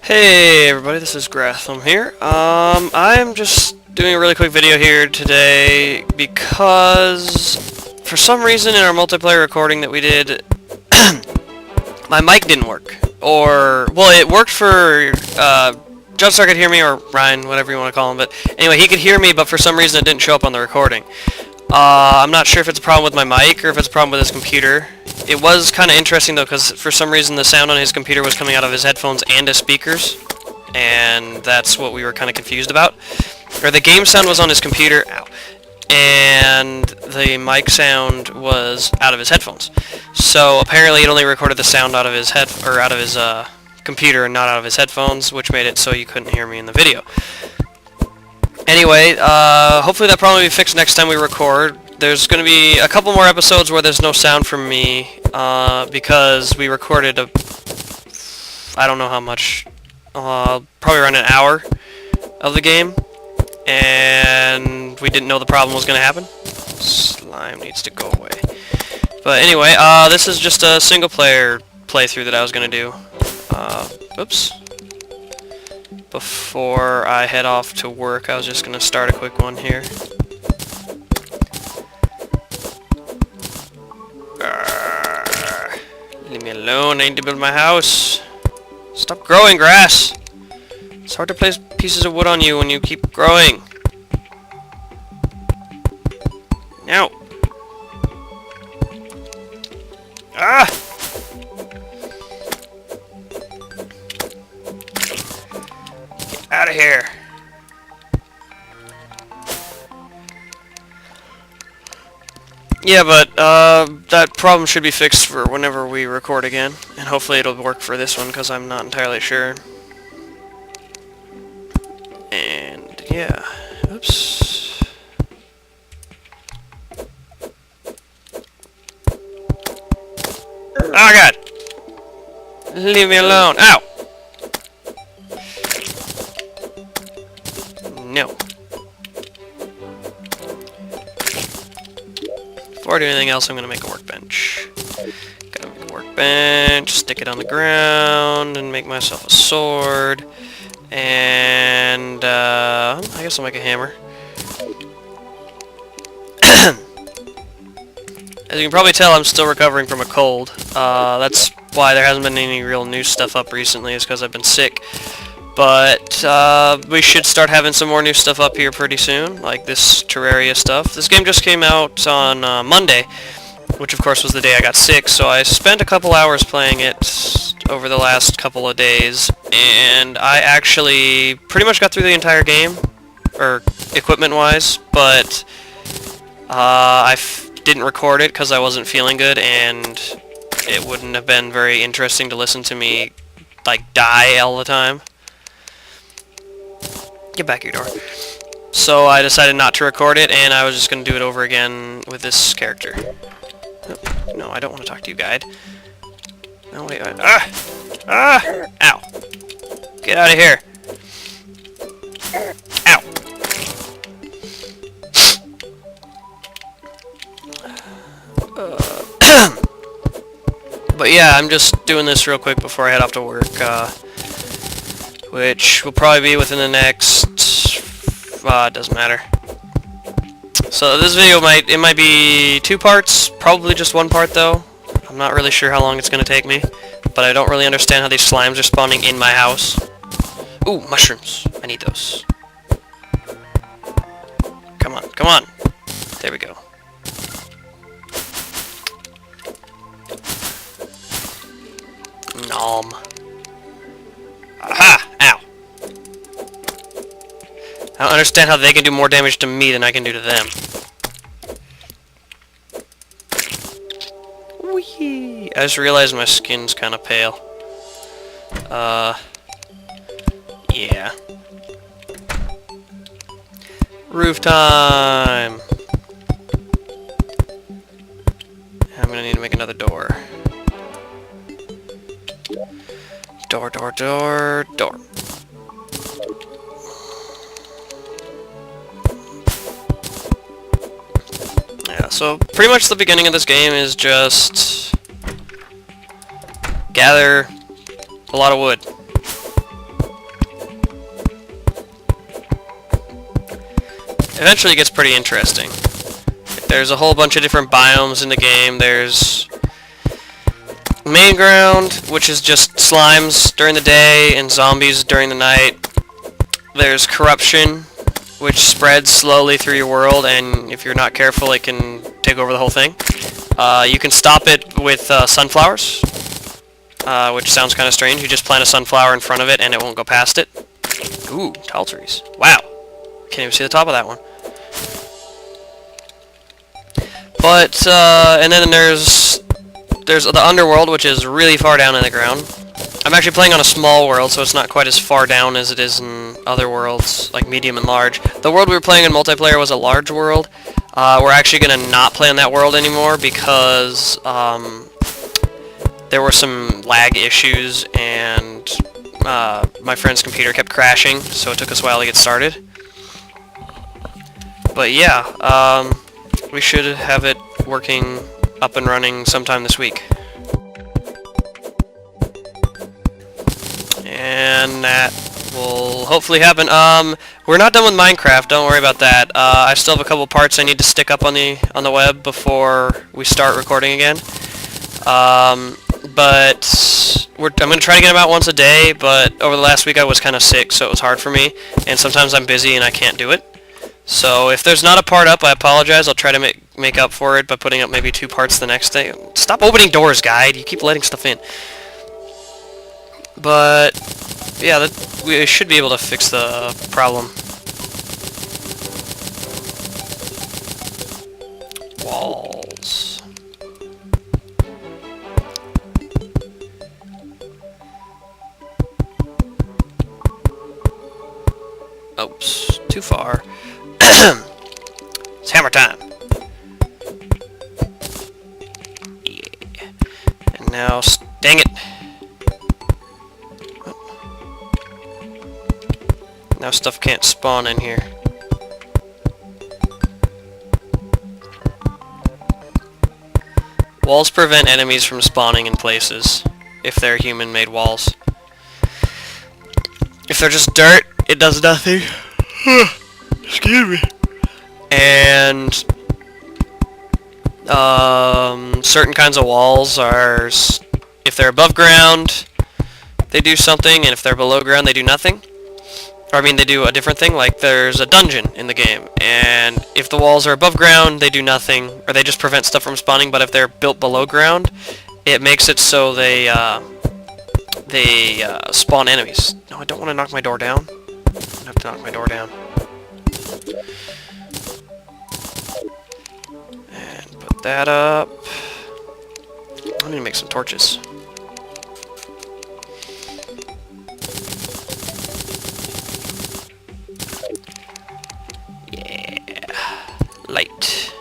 Hey everybody, this is Grathlem here. I'm just doing a really quick video here today because for some reason in our multiplayer recording that we did, my mic didn't work. Or, well, it worked for, Jumpstar could hear me, or Ryan, whatever you want to call him, but anyway, he could hear me, but for some reason it didn't show up on the recording. I'm not sure if it's a problem with my mic or if it's a problem with his computer. It was kind of interesting though, because for some reason the sound on his computer was coming out of his headphones and his speakers, and that's what we were kind of confused about. Or the game sound was on his computer, ow, and the mic sound was out of his headphones. So apparently it only recorded the sound out of his computer and not out of his headphones, which made it so you couldn't hear me in the video. Anyway, hopefully that problem will be fixed next time we record. There's going to be a couple more episodes where there's no sound from me, because we recorded I don't know how much, probably around an hour of the game, and we didn't know the problem was going to happen. Slime needs to go away. But anyway, this is just a single player playthrough that I was going to do. Oops. Before I head off to work, I was just going to start a quick one here. Leave me alone, I need to build my house. Stop growing grass. It's hard to place pieces of wood on you when you keep growing. Now. Ah! Get out of here. Yeah, but that problem should be fixed for whenever we record again, and hopefully it'll work for this one, because I'm not entirely sure. And yeah, oops. Oh god! Leave me alone! Ow! No. Before I do anything else, I'm going to make a workbench. Gotta make a workbench, stick it on the ground, and make myself a sword. And, I guess I'll make a hammer. As you can probably tell, I'm still recovering from a cold. That's why there hasn't been any real new stuff up recently, is because I've been sick. But we should start having some more new stuff up here pretty soon, like this Terraria stuff. This game just came out on Monday, which of course was the day I got sick, so I spent a couple hours playing it over the last couple of days, and I actually pretty much got through the entire game, or equipment-wise, but I didn't record it because I wasn't feeling good, and it wouldn't have been very interesting to listen to me, like, die all the time. Get back your door. So I decided not to record it, and I was just going to do it over again with this character. Oh, no, I don't want to talk to you, guide. No, wait, wait. Ah! Ah! Ow. Get out of here. Ow. But yeah, I'm just doing this real quick before I head off to work, which will probably be within the next, it doesn't matter. So this video might be 2 parts, probably just 1 part though. I'm not really sure how long it's going to take me, but I don't really understand how these slimes are spawning in my house. Ooh, mushrooms. I need those. Come on, come on. There we go. Nom. Aha! Ow. I don't understand how they can do more damage to me than I can do to them. Whee! I just realized my skin's kind of pale. Yeah. Roof time! I'm gonna need to make another door. Door, door, door, door. Yeah, so pretty much the beginning of this game is just gather a lot of wood. eventually it gets pretty interesting. There's a whole bunch of different biomes in the game. There's main ground, which is just slimes during the day and zombies during the night. There's corruption, which spreads slowly through your world, and if you're not careful, it can take over the whole thing. You can stop it with sunflowers, which sounds kind of strange. You just plant a sunflower in front of it, and it won't go past it. Ooh, tall trees. Wow. Can't even see the top of that one. But, and then there's the underworld, which is really far down in the ground. I'm actually playing on a small world, so it's not quite as far down as it is in other worlds, like medium and large. The world we were playing in multiplayer was a large world. We're actually going to not play on that world anymore because there were some lag issues, and my friend's computer kept crashing, so it took us a while to get started. But yeah, we should have it working up and running sometime this week. And that will hopefully happen. We're not done with Minecraft, don't worry about that. I still have a couple parts I need to stick up on the web before we start recording again. But I'm going to try to get them out once a day, but over the last week I was kind of sick, so it was hard for me, and sometimes I'm busy and I can't do it. So if there's not a part up, I apologize. I'll try to make up for it by putting up maybe 2 parts the next day. Stop opening doors, guide. You keep letting stuff in. But yeah, we should be able to fix the problem. Walls. Oops, too far. It's hammer time. Yeah. And now, dang it. Now stuff can't spawn in here. Walls prevent enemies from spawning in places if they're human-made walls. If they're just dirt, it does nothing. Excuse me. And certain kinds of walls are, if they're above ground, they do something, and if they're below ground, they do nothing. Or, I mean, they do a different thing. Like, there's a dungeon in the game, and if the walls are above ground, they do nothing, or they just prevent stuff from spawning. But if they're built below ground, it makes it so they spawn enemies. No, I don't want to knock my door down. I have to knock my door down. And put that up. I need to make some torches. Yeah. Light.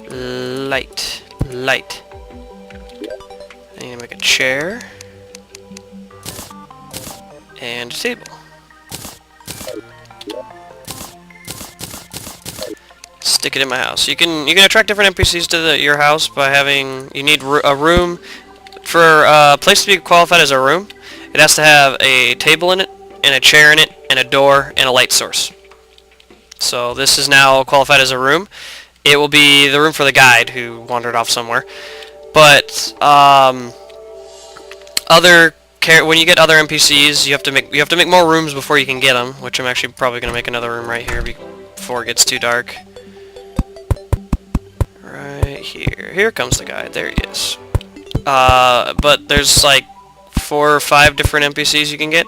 Light. Light. I need to make a chair. And a table. Stick it in my house. You can attract different NPCs to your house by having. You need a room for a place to be qualified as a room. It has to have a table in it, and a chair in it, and a door, and a light source. So this is now qualified as a room. It will be the room for the guide who wandered off somewhere. But when you get other NPCs, you have to make more rooms before you can get them. Which I'm actually probably gonna make another room right here before it gets too dark. Right here. Here comes the guide. There he is. But there's like 4 or 5 different NPCs you can get.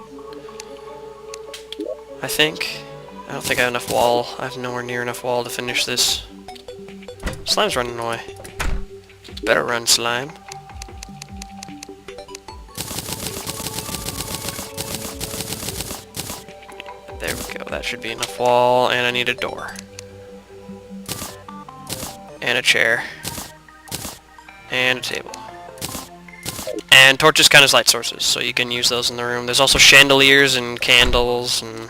I think. I don't think I have enough wall. I have nowhere near enough wall to finish this. Slime's running away. Better run, slime. There we go. That should be enough wall, and I need a door. And a chair. And a table. And torches count as light sources, so you can use those in the room. There's also chandeliers and candles, and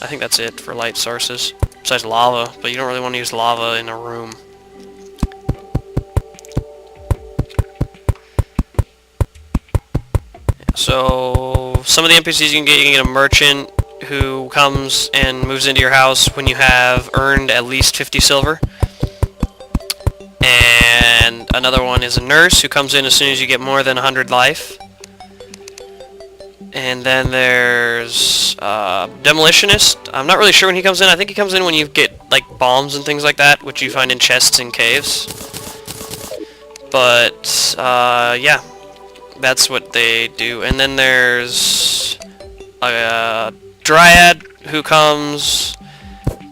I think that's it for light sources. Besides lava, but you don't really want to use lava in a room. So, some of the NPCs you can get a merchant, who comes and moves into your house when you have earned at least 50 silver. And another one is a nurse who comes in as soon as you get more than 100 life. And then there's demolitionist. I'm not really sure when he comes in. I think he comes in when you get like bombs and things like that, which you find in chests and caves. But yeah, that's what they do. And then there's a dryad who comes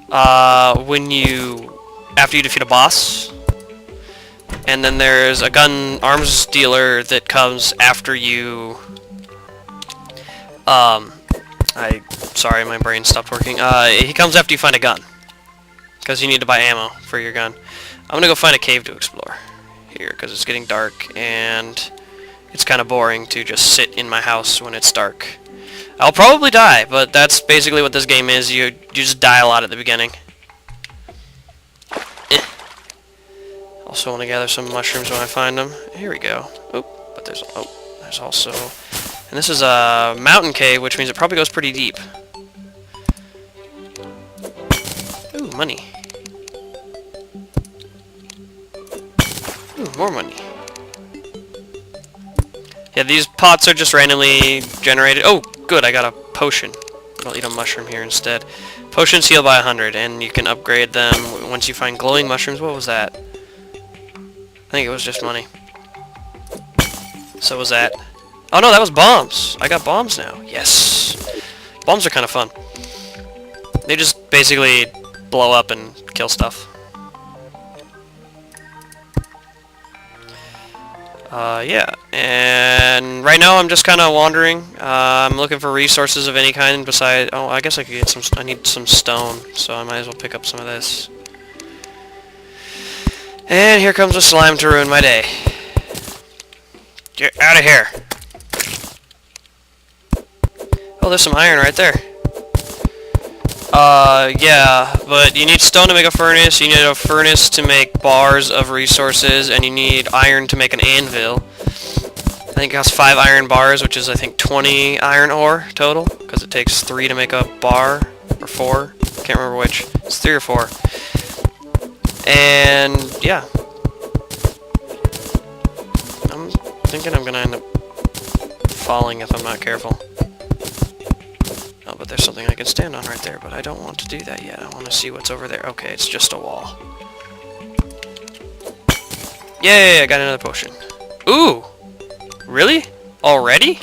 after you defeat a boss. And then there's a gun arms dealer that comes after you. Sorry, my brain stopped working. He comes after you find a gun, because you need to buy ammo for your gun. I'm gonna go find a cave to explore here, because it's getting dark, and it's kind of boring to just sit in my house when it's dark. I'll probably die, but that's basically what this game is. You just die a lot at the beginning. Also want to gather some mushrooms when I find them. Here we go. But there's also... And this is a mountain cave, which means it probably goes pretty deep. Ooh, money. Ooh, more money. Yeah, these pots are just randomly generated. Oh, good, I got a potion. I'll eat a mushroom here instead. Potions heal by 100, and you can upgrade them once you find glowing mushrooms. What was that? I think it was just money. So was that. Oh no, that was bombs. I got bombs now. Yes. Bombs are kind of fun. They just basically blow up and kill stuff. Yeah. And right now I'm just kind of wandering. I'm looking for resources of any kind besides... Oh, I guess I could get some... I need some stone, so I might as well pick up some of this. And here comes a slime to ruin my day. Get out of here. Oh, there's some iron right there. Yeah, but you need stone to make a furnace, you need a furnace to make bars of resources, and you need iron to make an anvil. I think it has 5 iron bars, which is, I think, 20 iron ore total, because it takes 3 to make a bar, or 4. Can't remember which. It's 3 or 4. And, yeah. I'm thinking I'm gonna end up falling if I'm not careful. Oh, but there's something I can stand on right there, but I don't want to do that yet. I want to see what's over there. Okay, it's just a wall. Yay, I got another potion. Ooh! Really? Already?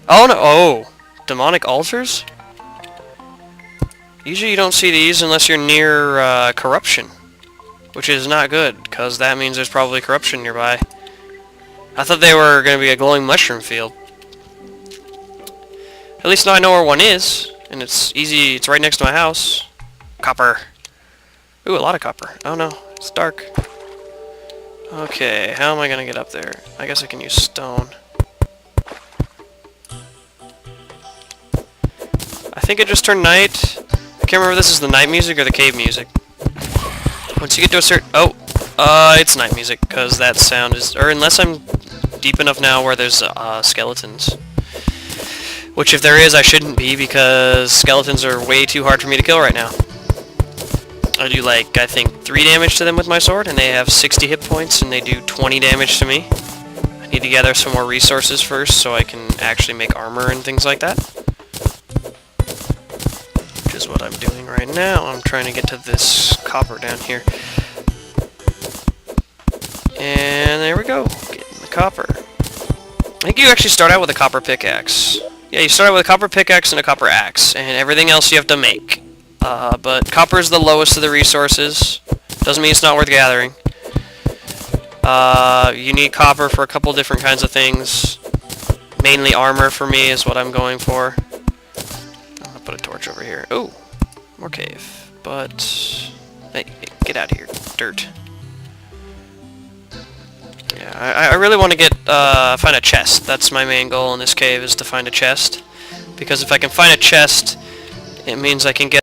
Oh, no. Oh! Demonic altars? Usually you don't see these unless you're near corruption, which is not good, because that means there's probably corruption nearby. I thought they were going to be a glowing mushroom field. At least now I know where one is, and it's easy. It's right next to my house. Copper. Ooh, a lot of copper. Oh no, it's dark. Okay, how am I going to get up there? I guess I can use stone. I think it just turned night. I can't remember if this is the night music or the cave music. Once you get to a certain... Oh! It's night music, because that sound is... Or unless I'm deep enough now where there's skeletons. Which, if there is, I shouldn't be, because skeletons are way too hard for me to kill right now. I do, like, I think 3 damage to them with my sword, and they have 60 hit points, and they do 20 damage to me. I need to gather some more resources first, so I can actually make armor and things like that. Which is what I'm doing right now. I'm trying to get to this copper down here. And there we go. Getting the copper. I think you actually start out with a copper pickaxe. Yeah, you start out with a copper pickaxe and a copper axe, and everything else you have to make. But copper is the lowest of the resources. Doesn't mean it's not worth gathering. You need copper for a couple different kinds of things. Mainly armor for me is what I'm going for. I'll put a torch over here. Ooh, more cave. But, hey, get out of here, dirt. Yeah, I really want to get, find a chest. That's my main goal in this cave, is to find a chest. Because if I can find a chest, it means I can get